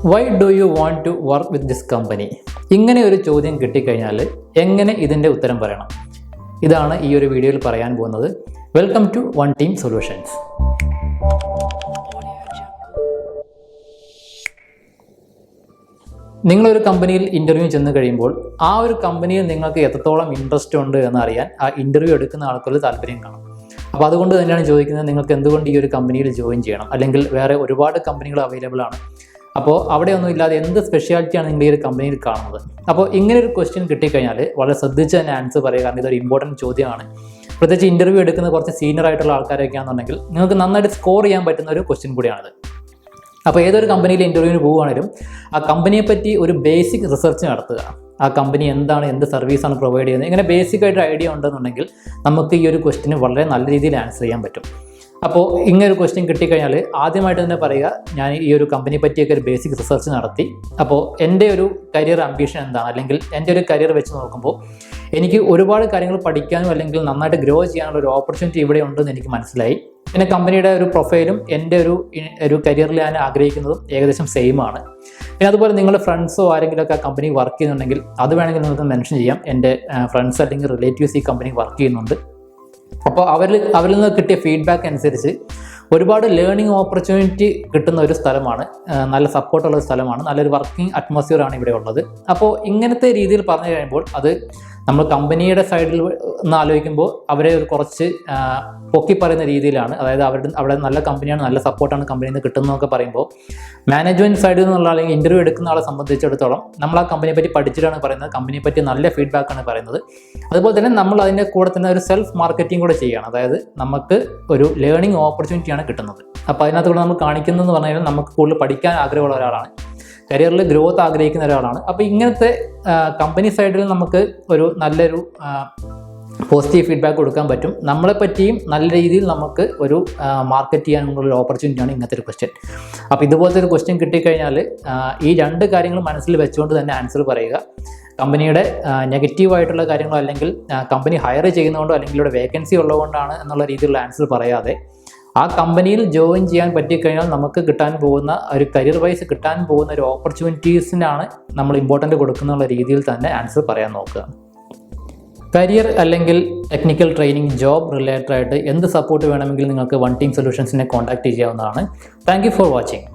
Y do you want to work with this company? ഇങ്ങനെ ഒരു ചോദ്യം കിട്ടിക്കഴിഞ്ഞാൽ എങ്ങനെ ഇതിൻ്റെ ഉത്തരം പറയണം? ഇതാണ് ഈ ഒരു വീഡിയോയിൽ പറയാൻ പോകുന്നത്. Welcome to one team solutions. നിങ്ങളൊരു കമ്പനിയിൽ ഇൻ്റർവ്യൂ ചെന്ന് കഴിയുമ്പോൾ ആ ഒരു കമ്പനിയിൽ നിങ്ങൾക്ക് എത്രത്തോളം ഇൻട്രസ്റ്റ് ഉണ്ട് എന്നറിയാൻ ആ ഇൻ്റർവ്യൂ എടുക്കുന്ന ആൾക്കൊരു താല്പര്യം കാണും. അപ്പോൾ അതുകൊണ്ട് തന്നെയാണ് ചോദിക്കുന്നത്, നിങ്ങൾക്ക് എന്തുകൊണ്ട് ഈ ഒരു കമ്പനിയിൽ ജോയിൻ ചെയ്യണം? അല്ലെങ്കിൽ വേറെ ഒരുപാട് കമ്പനികൾ അവൈലബിൾ ആണ്, അപ്പോൾ അവിടെയൊന്നും ഇല്ലാതെ എന്ത് സ്പെഷ്യാലിറ്റിയാണ് നിങ്ങൾ ഈ ഒരു കമ്പനിയിൽ കാണുന്നത്? അപ്പോൾ ഇങ്ങനെ ഒരു ക്വസ്റ്റ്യൻ കിട്ടിക്കഴിഞ്ഞാൽ വളരെ ശ്രദ്ധിച്ച് തന്നെ ആൻസർ പറയുക, കാരണം ഇതൊരു ഇമ്പോർട്ടൻറ്റ് ചോദ്യമാണ്. പ്രത്യേകിച്ച് ഇൻ്റർവ്യൂ എടുക്കുന്ന കുറച്ച് സീനിയർ ആയിട്ടുള്ള ആൾക്കാരൊക്കെ ആണെന്നുണ്ടെങ്കിൽ നിങ്ങൾക്ക് നന്നായിട്ട് സ്കോർ ചെയ്യാൻ പറ്റുന്ന ഒരു ക്വസ്റ്റ്യൻ കൂടിയാണിത്. അപ്പോൾ ഏതൊരു കമ്പനിയിൽ ഇൻ്റർവ്യൂവിന് പോവുകയാണെങ്കിലും ആ കമ്പനിയെ പറ്റി ഒരു ബേസിക് റിസർച്ച് നടത്തുക. ആ കമ്പനി എന്താണ്, എന്ത് സർവീസാണ് പ്രൊവൈഡ് ചെയ്യുന്നത്, ഇങ്ങനെ ബേസിക് ആയിട്ട് ഐഡിയ ഉണ്ടെന്നുണ്ടെങ്കിൽ നമുക്ക് ഈ ഒരു ക്വസ്റ്റിന് വളരെ നല്ല രീതിയിൽ ആൻസർ ചെയ്യാൻ പറ്റും. അപ്പോൾ ഇങ്ങനെ ഒരു ക്വസ്റ്റ്യൻ കിട്ടിക്കഴിഞ്ഞാൽ ആദ്യമായിട്ട് തന്നെ പറയുക, ഞാൻ ഈ ഒരു കമ്പനിയെ പറ്റിയൊക്കെ ഒരു ബേസിക് റിസർച്ച് നടത്തി. അപ്പോൾ എൻ്റെ ഒരു കരിയർ അംബീഷൻ എന്താണ്, അല്ലെങ്കിൽ എൻ്റെ ഒരു കരിയർ വെച്ച് നോക്കുമ്പോൾ എനിക്ക് ഒരുപാട് കാര്യങ്ങൾ പഠിക്കാനും അല്ലെങ്കിൽ നന്നായിട്ട് ഗ്രോ ചെയ്യാനുള്ള ഒരു ഓപ്പർച്യൂണിറ്റി ഇവിടെ ഉണ്ടെന്ന് എനിക്ക് മനസ്സിലായി. പിന്നെ കമ്പനിയുടെ ഒരു പ്രൊഫൈലും എൻ്റെ ഒരു കരിയറിൽ ഞാൻ ആഗ്രഹിക്കുന്നതും ഏകദേശം സെയിം ആണ്. പിന്നെ അതുപോലെ നിങ്ങളുടെ ഫ്രണ്ട്സോ ആരെങ്കിലുമൊക്കെ ആ കമ്പനി വർക്ക് ചെയ്യുന്നുണ്ടെങ്കിൽ അത് വേണമെങ്കിൽ നിങ്ങൾക്ക് മെൻഷൻ ചെയ്യാം. എൻ്റെ ഫ്രണ്ട്സ് അല്ലെങ്കിൽ റിലേറ്റീവ്സ് ഈ കമ്പനി വർക്ക് ചെയ്യുന്നുണ്ട്. അപ്പോൾ അവരിൽ നിന്ന് കിട്ടിയ ഫീഡ്ബാക്ക് അനുസരിച്ച് ഒരുപാട് ലേണിംഗ് ഓപ്പർച്യൂണിറ്റി കിട്ടുന്ന ഒരു സ്ഥലമാണ്, നല്ല സപ്പോർട്ടുള്ള ഒരു സ്ഥലമാണ്, നല്ലൊരു വർക്കിംഗ് അറ്റ്മോസ്ഫിയർ ആണ് ഇവിടെ ഉള്ളത്. അപ്പോൾ ഇങ്ങനത്തെ രീതിയിൽ പറഞ്ഞു കഴിയുമ്പോൾ അത് നമ്മൾ കമ്പനിയുടെ സൈഡിൽ നിന്ന് ആലോചിക്കുമ്പോൾ അവരെ ഒരു കുറച്ച് പൊക്കി പറയുന്ന രീതിയിലാണ്. അതായത് അവിടെ നല്ല കമ്പനിയാണ്, നല്ല സപ്പോർട്ടാണ് കമ്പനിയിൽ നിന്ന് കിട്ടുന്നതൊക്കെ പറയുമ്പോൾ മാനേജ്മെൻറ്റ് സൈഡിൽ നിന്നുള്ള അല്ലെങ്കിൽ ഇൻ്റർവ്യൂ എടുക്കുന്ന ആളെ സംബന്ധിച്ചിടത്തോളം നമ്മൾ ആ കമ്പനിയെ പറ്റി പഠിച്ചിട്ടാണ് പറയുന്നത്, കമ്പനിയെ പറ്റി നല്ല ഫീഡ്ബാക്കാണ് പറയുന്നത്. അതുപോലെ തന്നെ നമ്മൾ അതിൻ്റെ കൂടെ തന്നെ ഒരു സെൽഫ് മാർക്കറ്റിംഗ് കൂടെ ചെയ്യുകയാണ്. അതായത് നമുക്ക് ഒരു ലേണിംഗ് ഓപ്പർച്യൂണിറ്റിയാണ് കിട്ടുന്നത്. അപ്പോൾ അതിനകത്ത് കൂടെ നമ്മൾ കാണിക്കുന്നതെന്ന് പറഞ്ഞു കഴിഞ്ഞാൽ നമുക്ക് കൂടുതൽ പഠിക്കാൻ ആഗ്രഹമുള്ള ഒരാളാണ്, കരിയറിൽ ഗ്രോത്ത് ആഗ്രഹിക്കുന്ന ഒരാളാണ്. അപ്പോൾ ഇങ്ങനത്തെ കമ്പനി സൈഡിൽ നമുക്ക് ഒരു നല്ലൊരു പോസിറ്റീവ് ഫീഡ്ബാക്ക് കൊടുക്കാൻ പറ്റും. നമ്മളെപ്പറ്റിയും നല്ല രീതിയിൽ നമുക്ക് ഒരു മാർക്കറ്റ് ചെയ്യാനുള്ള ഒരു ഓപ്പർച്യൂണിറ്റിയാണ് ഇങ്ങനത്തെ ഒരു ക്വസ്റ്റ്യൻ. അപ്പോൾ ഇതുപോലത്തെ ഒരു ക്വസ്റ്റ്യൻ കിട്ടിക്കഴിഞ്ഞാൽ ഈ രണ്ട് കാര്യങ്ങൾ മനസ്സിൽ വെച്ചുകൊണ്ട് തന്നെ ആൻസർ പറയുക. കമ്പനിയുടെ നെഗറ്റീവായിട്ടുള്ള കാര്യങ്ങളോ അല്ലെങ്കിൽ കമ്പനി ഹയർ ചെയ്യുന്നതുകൊണ്ടോ അല്ലെങ്കിൽ ഇവിടെ വേക്കൻസി ഉള്ളതുകൊണ്ടാണ് എന്നുള്ള രീതിയിലുള്ള ആൻസർ പറയാതെ ആ കമ്പനിയിൽ ജോയിൻ ചെയ്യാൻ പറ്റിക്കഴിഞ്ഞാൽ നമുക്ക് കിട്ടാൻ പോകുന്ന ഒരു കരിയർ വൈസ് കിട്ടാൻ പോകുന്ന ഒരു ഓപ്പർച്യൂണിറ്റീസിനാണ് നമ്മൾ ഇമ്പോർട്ടൻ്റ് കൊടുക്കുന്ന രീതിയിൽ തന്നെ ആൻസർ പറയാൻ നോക്കുക. കരിയർ അല്ലെങ്കിൽ ടെക്നിക്കൽ ട്രെയിനിങ്, ജോബ് റിലേറ്റഡ് ആയിട്ട് എന്ത് സപ്പോർട്ട് വേണമെങ്കിലും നിങ്ങൾക്ക് വൺ ടീം സൊല്യൂഷൻസിനെ കോൺടാക്ട് ചെയ്യാവുന്നതാണ്. Thank you for watching.